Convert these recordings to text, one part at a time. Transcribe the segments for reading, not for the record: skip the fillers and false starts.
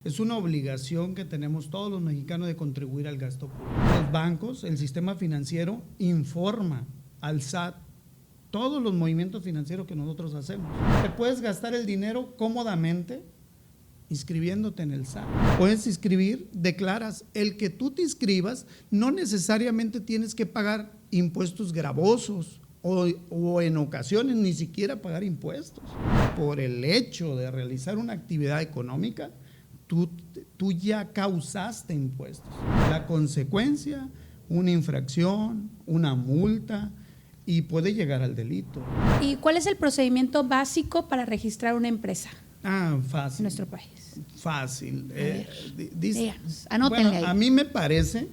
Es una obligación que tenemos todos los mexicanos de contribuir al gasto público. Los bancos, el sistema financiero, informa al SAT todos los movimientos financieros que nosotros hacemos. Te puedes gastar el dinero cómodamente inscribiéndote en el SAT. Puedes inscribir, declaras. El que tú te inscribas no necesariamente tienes que pagar impuestos gravosos o en ocasiones ni siquiera pagar impuestos. Por el hecho de realizar una actividad económica, tú ya causaste impuestos. La consecuencia, una infracción, una multa y puede llegar al delito. ¿Y cuál es el procedimiento básico para registrar una empresa? Fácil. En nuestro país. Fácil. Díganos, anótenle ahí. A mí me parece...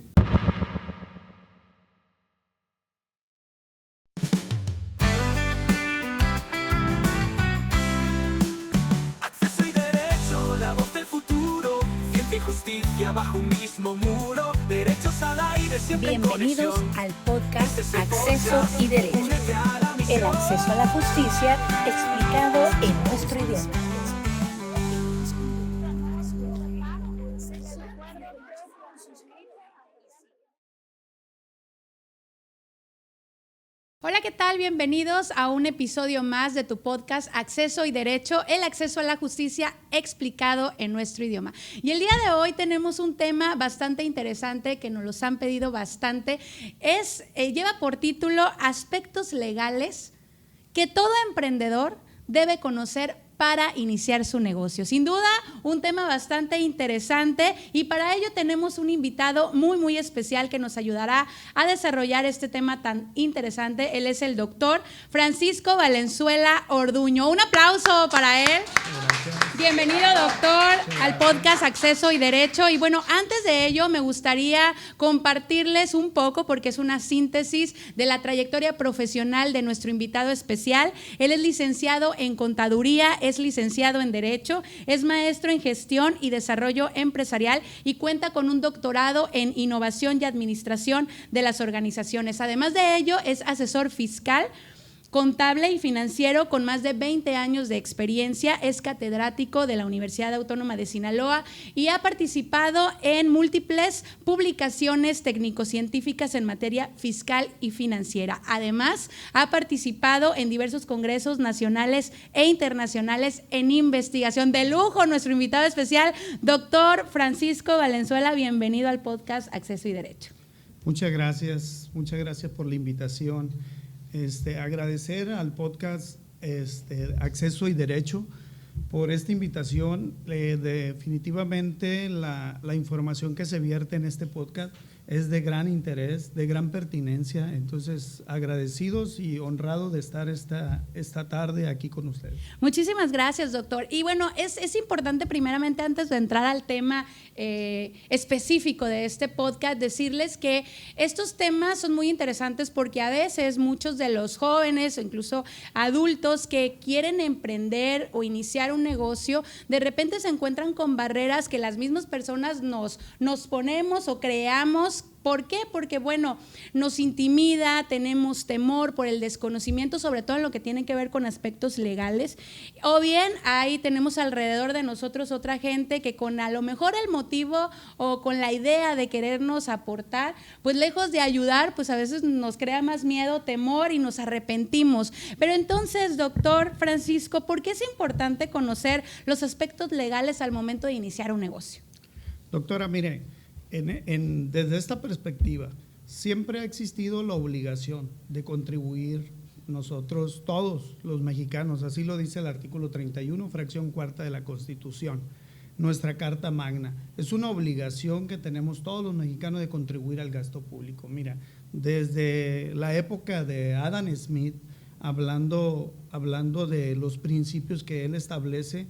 Justicia bajo un mismo muro, derechos al aire siempre. Bienvenidos al podcast Acceso y Derecho. El acceso a la justicia explicado en nuestro idioma. Hola, ¿qué tal? Bienvenidos a un episodio más de tu podcast Acceso y Derecho, el acceso a la justicia explicado en nuestro idioma. Y el día de hoy tenemos un tema bastante interesante que nos los han pedido bastante. Lleva por título Aspectos legales que todo emprendedor debe conocer para iniciar su negocio. Sin duda, un tema bastante interesante y para ello tenemos un invitado muy especial que nos ayudará a desarrollar este tema tan interesante. Él es el doctor Francisco Valenzuela Orduño. Un aplauso para él. Gracias. Bienvenido, doctor, al podcast Acceso y Derecho. Y bueno, antes de ello me gustaría compartirles un poco, porque es una síntesis de la trayectoria profesional de nuestro invitado especial. Él es licenciado en Contaduría, es licenciado en Derecho, es maestro en Gestión y Desarrollo Empresarial y cuenta con un doctorado en Innovación y Administración de las Organizaciones. Además de ello, es asesor fiscal, contable y financiero con más de 20 años de experiencia, es catedrático de la Universidad Autónoma de Sinaloa y ha participado en múltiples publicaciones técnico-científicas en materia fiscal y financiera. Además, ha participado en diversos congresos nacionales e internacionales en investigación. De lujo, nuestro invitado especial, doctor Francisco Valenzuela, bienvenido al podcast Acceso y Derecho. Muchas gracias por la invitación. Agradecer al podcast Acceso y Derecho por esta invitación. Definitivamente la información que se vierte en este podcast es de gran interés, de gran pertinencia. Entonces, agradecidos y honrados de estar esta tarde aquí con ustedes. Muchísimas gracias, doctor. Y bueno, es importante primeramente, antes de entrar al tema específico de este podcast, decirles que estos temas son muy interesantes porque a veces muchos de los jóvenes o incluso adultos que quieren emprender o iniciar un negocio, de repente se encuentran con barreras que las mismas personas nos ponemos o creamos. ¿Por qué? Porque, bueno, nos intimida, tenemos temor por el desconocimiento, sobre todo en lo que tiene que ver con aspectos legales. O bien, ahí tenemos alrededor de nosotros otra gente que con a lo mejor el motivo o con la idea de querernos aportar, pues lejos de ayudar, pues a veces nos crea más miedo, temor y nos arrepentimos. Pero entonces, doctor Francisco, ¿por qué es importante conocer los aspectos legales al momento de iniciar un negocio? Doctora, mire, desde esta perspectiva, siempre ha existido la obligación de contribuir nosotros, todos los mexicanos, así lo dice el artículo 31, fracción cuarta de la Constitución, nuestra Carta Magna. Es una obligación que tenemos todos los mexicanos de contribuir al gasto público. Mira, desde la época de Adam Smith, hablando de los principios que él establece,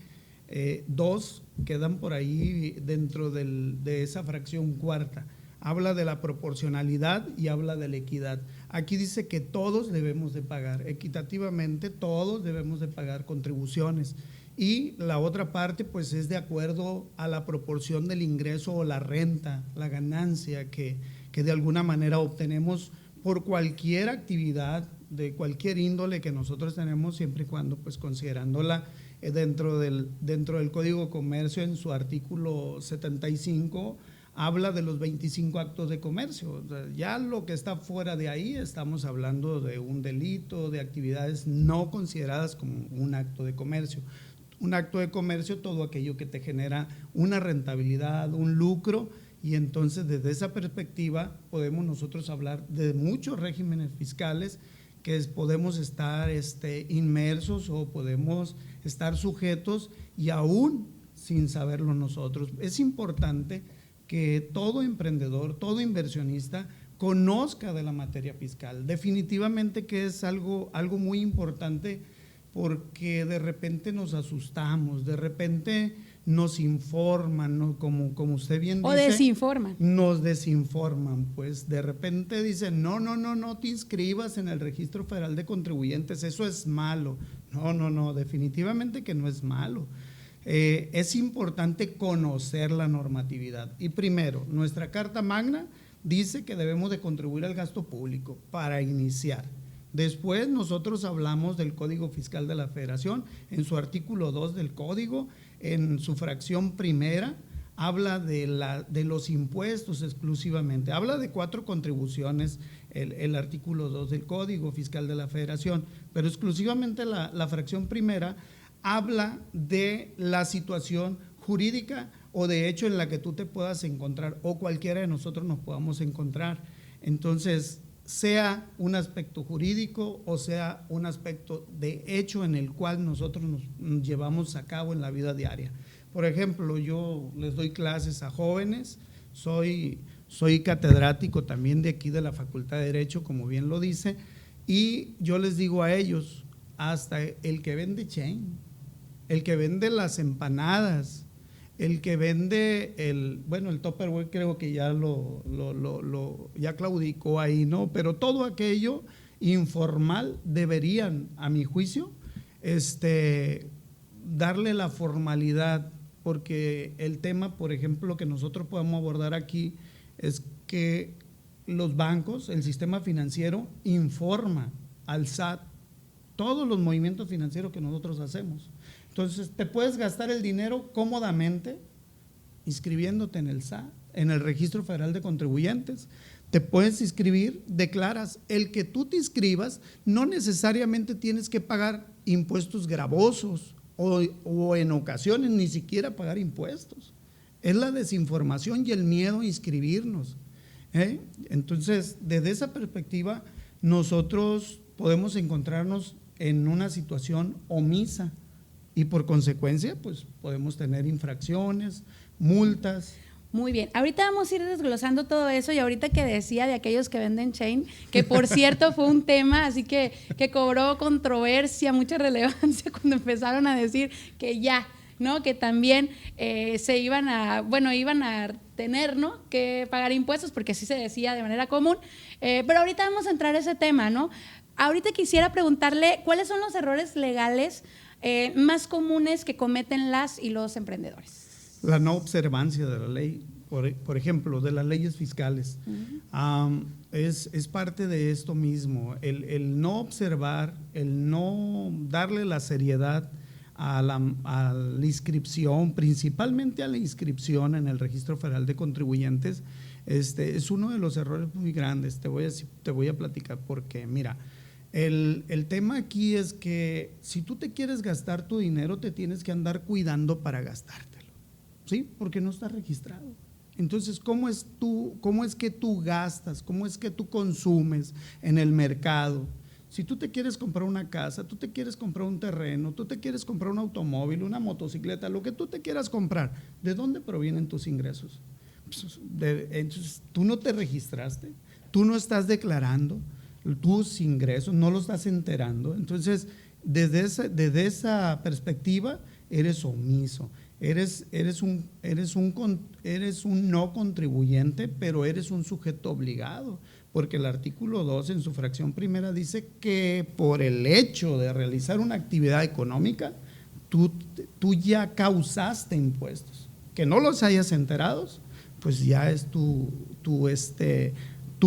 dos quedan por ahí dentro de esa fracción cuarta. Habla de la proporcionalidad y habla de la equidad. Aquí dice que todos debemos de pagar, equitativamente todos debemos de pagar contribuciones. Y la otra parte pues es de acuerdo a la proporción del ingreso o la renta, la ganancia que de alguna manera obtenemos por cualquier actividad de cualquier índole que nosotros tenemos, siempre y cuando pues considerándola dentro del Código de Comercio, en su artículo 75, habla de los 25 actos de comercio. O sea, ya lo que está fuera de ahí, estamos hablando de un delito, de actividades no consideradas como un acto de comercio. Un acto de comercio, todo aquello que te genera una rentabilidad, un lucro, y entonces desde esa perspectiva podemos nosotros hablar de muchos regímenes fiscales que podemos estar inmersos o podemos estar sujetos y aún sin saberlo nosotros. Es importante que todo emprendedor, todo inversionista conozca de la materia fiscal. Definitivamente que es algo muy importante, porque de repente nos asustamos, de repente nos informan, ¿no? Como usted bien dice. O desinforman. Nos desinforman, pues de repente dicen, no te inscribas en el Registro Federal de Contribuyentes, eso es malo. No, definitivamente que no es malo. Es importante conocer la normatividad. Y primero, nuestra Carta Magna dice que debemos de contribuir al gasto público para iniciar. Después nosotros hablamos del Código Fiscal de la Federación, en su artículo 2 del Código, en su fracción primera, habla de los impuestos exclusivamente, habla de 4 contribuciones, el artículo 2 del Código Fiscal de la Federación, pero exclusivamente la fracción primera habla de la situación jurídica o de hecho en la que tú te puedas encontrar o cualquiera de nosotros nos podamos encontrar. Entonces, sea un aspecto jurídico o sea un aspecto de hecho en el cual nosotros nos llevamos a cabo en la vida diaria. Por ejemplo, yo les doy clases a jóvenes, soy catedrático también de aquí de la Facultad de Derecho, como bien lo dice, y yo les digo a ellos, hasta el que vende chain, el que vende las empanadas, el que vende el Tupperware, creo que ya ya claudicó ahí, ¿no? Pero todo aquello informal deberían, a mi juicio, darle la formalidad, porque el tema, por ejemplo, que nosotros podemos abordar aquí es que los bancos, el sistema financiero, informa al SAT todos los movimientos financieros que nosotros hacemos. Entonces, te puedes gastar el dinero cómodamente inscribiéndote en el SAT, en el Registro Federal de Contribuyentes. Te puedes inscribir, declaras. El que tú te inscribas, no necesariamente tienes que pagar impuestos gravosos o en ocasiones ni siquiera pagar impuestos. Es la desinformación y el miedo a inscribirnos. Entonces, desde esa perspectiva, nosotros podemos encontrarnos en una situación omisa y por consecuencia, pues podemos tener infracciones, multas. Muy bien, ahorita vamos a ir desglosando todo eso y ahorita que decía de aquellos que venden chain, que por cierto fue un tema así que cobró controversia, mucha relevancia cuando empezaron a decir que ya, ¿no? Que también iban a tener, ¿no?, que pagar impuestos, porque así se decía de manera común, pero ahorita vamos a entrar a ese tema, ¿no? Ahorita quisiera preguntarle cuáles son los errores legales más comunes que cometen las y los emprendedores. La no observancia de la ley, por ejemplo, de las leyes fiscales. Es parte de esto mismo, el no observar, el no darle la seriedad a la inscripción, principalmente a la inscripción en el Registro Federal de Contribuyentes, es uno de los errores muy grandes. Te voy a platicar por qué. Mira, el tema aquí es que si tú te quieres gastar tu dinero, te tienes que andar cuidando para gastártelo, ¿sí? Porque no está registrado. Entonces, ¿cómo es que tú gastas? ¿Cómo es que tú consumes en el mercado? Si tú te quieres comprar una casa, tú te quieres comprar un terreno, tú te quieres comprar un automóvil, una motocicleta, lo que tú te quieras comprar, ¿de dónde provienen tus ingresos? Entonces, tú no te registraste, tú no estás declarando tus ingresos, no los estás enterando. Entonces, desde esa perspectiva, eres omiso. Eres un no contribuyente, pero eres un sujeto obligado, porque el artículo 2 en su fracción primera dice que por el hecho de realizar una actividad económica, tú ya causaste impuestos. Que no los hayas enterado, pues ya es tu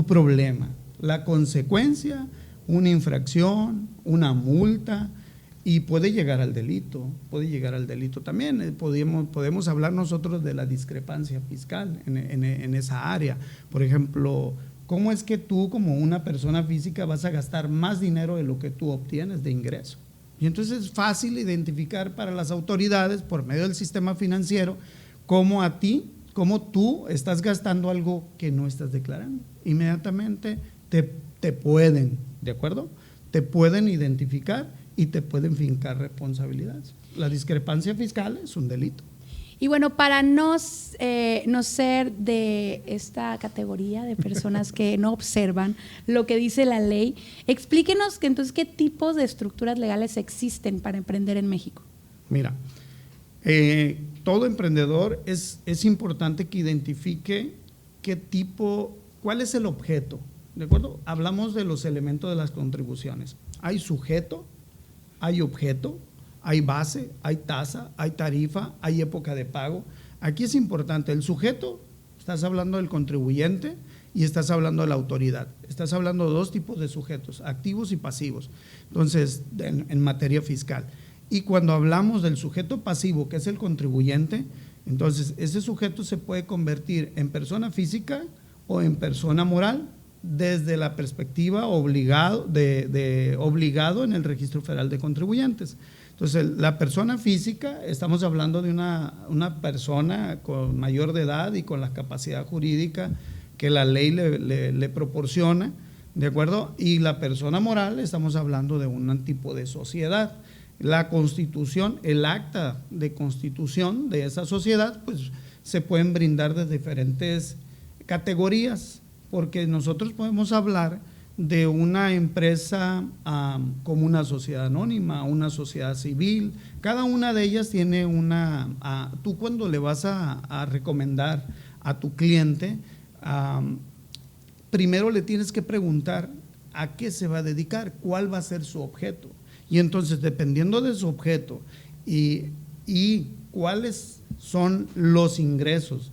problema. La consecuencia, una infracción, una multa, y puede llegar al delito también. Podemos hablar nosotros de la discrepancia fiscal en esa área. Por ejemplo, ¿cómo es que tú como una persona física vas a gastar más dinero de lo que tú obtienes de ingreso? Y entonces es fácil identificar para las autoridades por medio del sistema financiero cómo tú estás gastando algo que no estás declarando. Inmediatamente te pueden, ¿de acuerdo? Te pueden identificar y te pueden fincar responsabilidades. La discrepancia fiscal es un delito. Y bueno, para no ser de esta categoría de personas que no observan lo que dice la ley, explíquenos que entonces qué tipos de estructuras legales existen para emprender en México. Mira, todo emprendedor es importante que identifique cuál es el objeto, ¿de acuerdo? Hablamos de los elementos de las contribuciones. Hay sujeto, hay objeto, hay base, hay tasa, hay tarifa, hay época de pago. Aquí es importante el sujeto, estás hablando del contribuyente y estás hablando de la autoridad. Estás hablando de dos tipos de sujetos, activos y pasivos, entonces en materia fiscal. Y cuando hablamos del sujeto pasivo, que es el contribuyente, entonces ese sujeto se puede convertir en persona física o en persona moral desde la perspectiva obligado en el Registro Federal de Contribuyentes. Entonces, la persona física, estamos hablando de una persona con mayor de edad y con la capacidad jurídica que la ley le proporciona, ¿de acuerdo? Y la persona moral, estamos hablando de un tipo de sociedad. La constitución, el acta de constitución de esa sociedad, pues se pueden brindar de diferentes categorías, porque nosotros podemos hablar de una empresa como una sociedad anónima, una sociedad civil. Cada una de ellas tiene tú cuando le vas a recomendar a tu cliente, primero le tienes que preguntar a qué se va a dedicar, cuál va a ser su objeto. Y entonces, dependiendo de su objeto y cuáles son los ingresos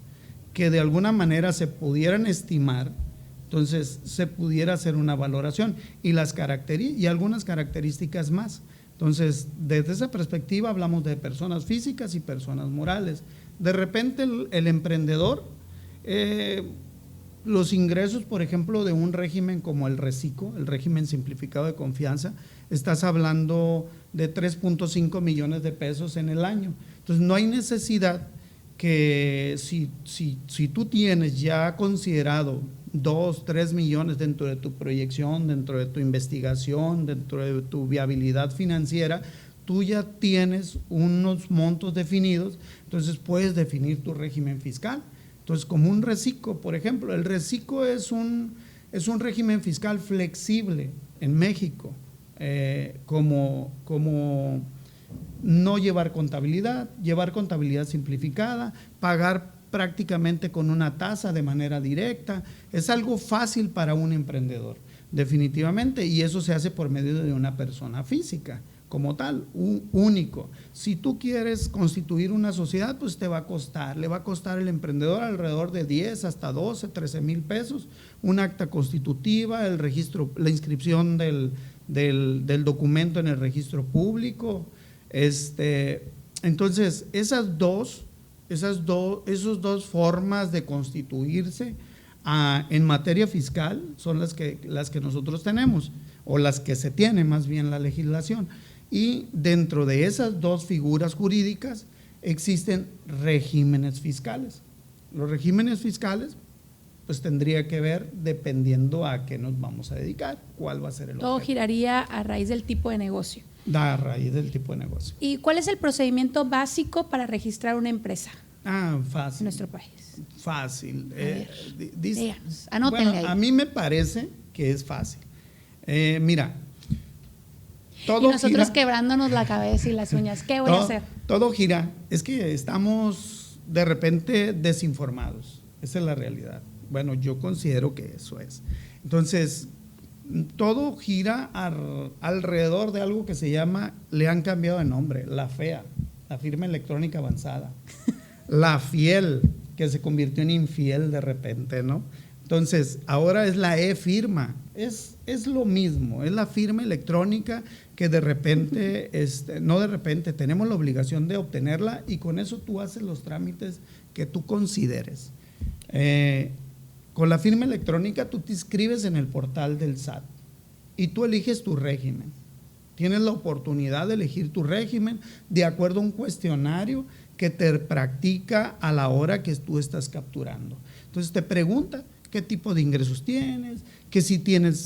que de alguna manera se pudieran estimar, entonces se pudiera hacer una valoración y algunas características más. Entonces, desde esa perspectiva hablamos de personas físicas y personas morales. De repente el emprendedor, los ingresos, por ejemplo, de un régimen como el RECICO, el régimen simplificado de confianza, estás hablando de 3.5 millones de pesos en el año. Entonces, no hay necesidad que si tú tienes ya considerado 2, 3 millones dentro de tu proyección, dentro de tu investigación, dentro de tu viabilidad financiera, tú ya tienes unos montos definidos, entonces puedes definir tu régimen fiscal. Entonces, como un RECICO, por ejemplo, el RECICO es un régimen fiscal flexible en México, como no llevar contabilidad simplificada, pagar prácticamente con una tasa de manera directa. Es algo fácil para un emprendedor, definitivamente, y eso se hace por medio de una persona física como tal, único. Si tú quieres constituir una sociedad, pues le va a costar al emprendedor alrededor de 10 hasta 12, 13 mil pesos, un acta constitutiva, el registro, la inscripción del documento en el registro público. Entonces, esas dos formas de constituirse en materia fiscal son las que nosotros tenemos, o las que se tiene más bien la legislación. Y dentro de esas dos figuras jurídicas existen regímenes fiscales. Los regímenes fiscales pues tendría que ver dependiendo a qué nos vamos a dedicar, cuál va a ser el objeto. Todo giraría a raíz del tipo de negocio. A raíz del tipo de negocio. ¿Y cuál es el procedimiento básico para registrar una empresa? Fácil. En nuestro país. Fácil. Díganos, anótenle ahí. A mí me parece que es fácil. Mira, todo y nosotros gira, quebrándonos la cabeza y las uñas. ¿Qué voy a hacer? Todo gira. Es que estamos de repente desinformados. Esa es la realidad. Bueno, yo considero que eso es. Entonces, todo gira alrededor de algo que se llama, le han cambiado de nombre, la FEA, la firma electrónica avanzada. La FIEL, que se convirtió en infiel de repente, ¿no? Entonces, ahora es la e-firma, es lo mismo, es la firma electrónica que de repente, no de repente, tenemos la obligación de obtenerla y con eso tú haces los trámites que tú consideres. Con la firma electrónica tú te inscribes en el portal del SAT y tú eliges tu régimen. Tienes la oportunidad de elegir tu régimen de acuerdo a un cuestionario que te practica a la hora que tú estás capturando. Entonces te pregunta qué tipo de ingresos tienes, que si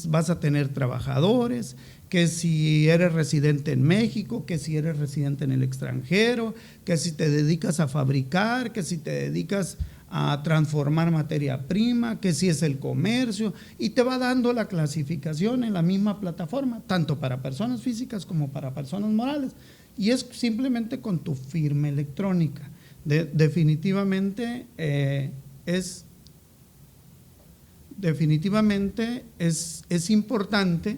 vas a tener trabajadores, que si eres residente en México, que si eres residente en el extranjero, que si te dedicas a fabricar, que si te dedicas a transformar materia prima, que si es el comercio, y te va dando la clasificación en la misma plataforma, tanto para personas físicas como para personas morales, y es simplemente con tu firma electrónica. Definitivamente es importante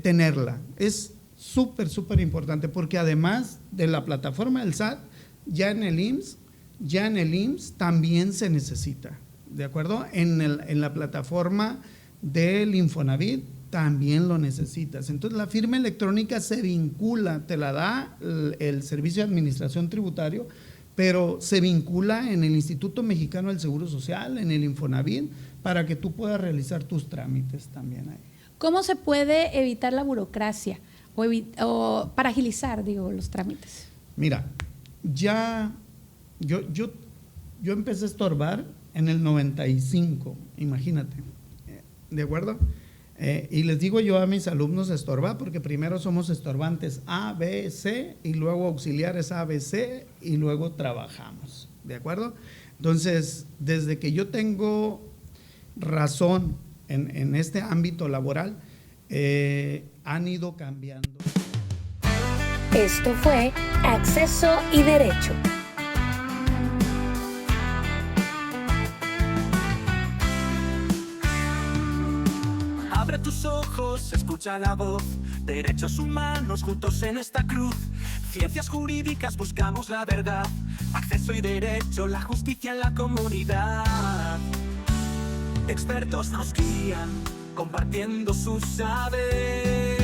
tenerla, es súper importante, porque además de la plataforma del SAT, ya en el IMSS también se necesita, ¿de acuerdo? En la plataforma del Infonavit también lo necesitas. Entonces la firma electrónica se vincula, te la da el Servicio de Administración Tributario, pero se vincula en el Instituto Mexicano del Seguro Social, en el Infonavit, para que tú puedas realizar tus trámites también ahí. ¿Cómo se puede evitar la burocracia o para agilizar, los trámites? Mira, yo empecé a estorbar en el 95, imagínate, ¿de acuerdo? Y les digo yo a mis alumnos estorbar, porque primero somos estorbantes A, B, C, y luego auxiliares A, B, C, y luego trabajamos, ¿de acuerdo? Entonces, desde que yo tengo razón en este ámbito laboral, han ido cambiando. Esto fue Acceso y Derecho. Abre tus ojos, escucha la voz. Derechos humanos juntos en esta cruz. Ciencias jurídicas, buscamos la verdad. Acceso y derecho, la justicia en la comunidad. Expertos nos guían, compartiendo su saber.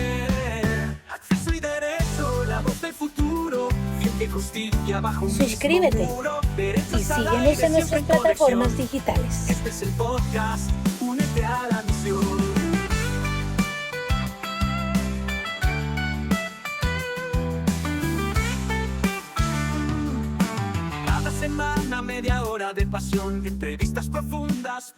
Acceso y derecho, la voz del futuro. Ciencia y justicia bajo un Suscríbete mismo muro. y síguenos en nuestras plataformas digitales. Este es el podcast, únete a la misión. Cada semana media hora de pasión, entrevistas profundas.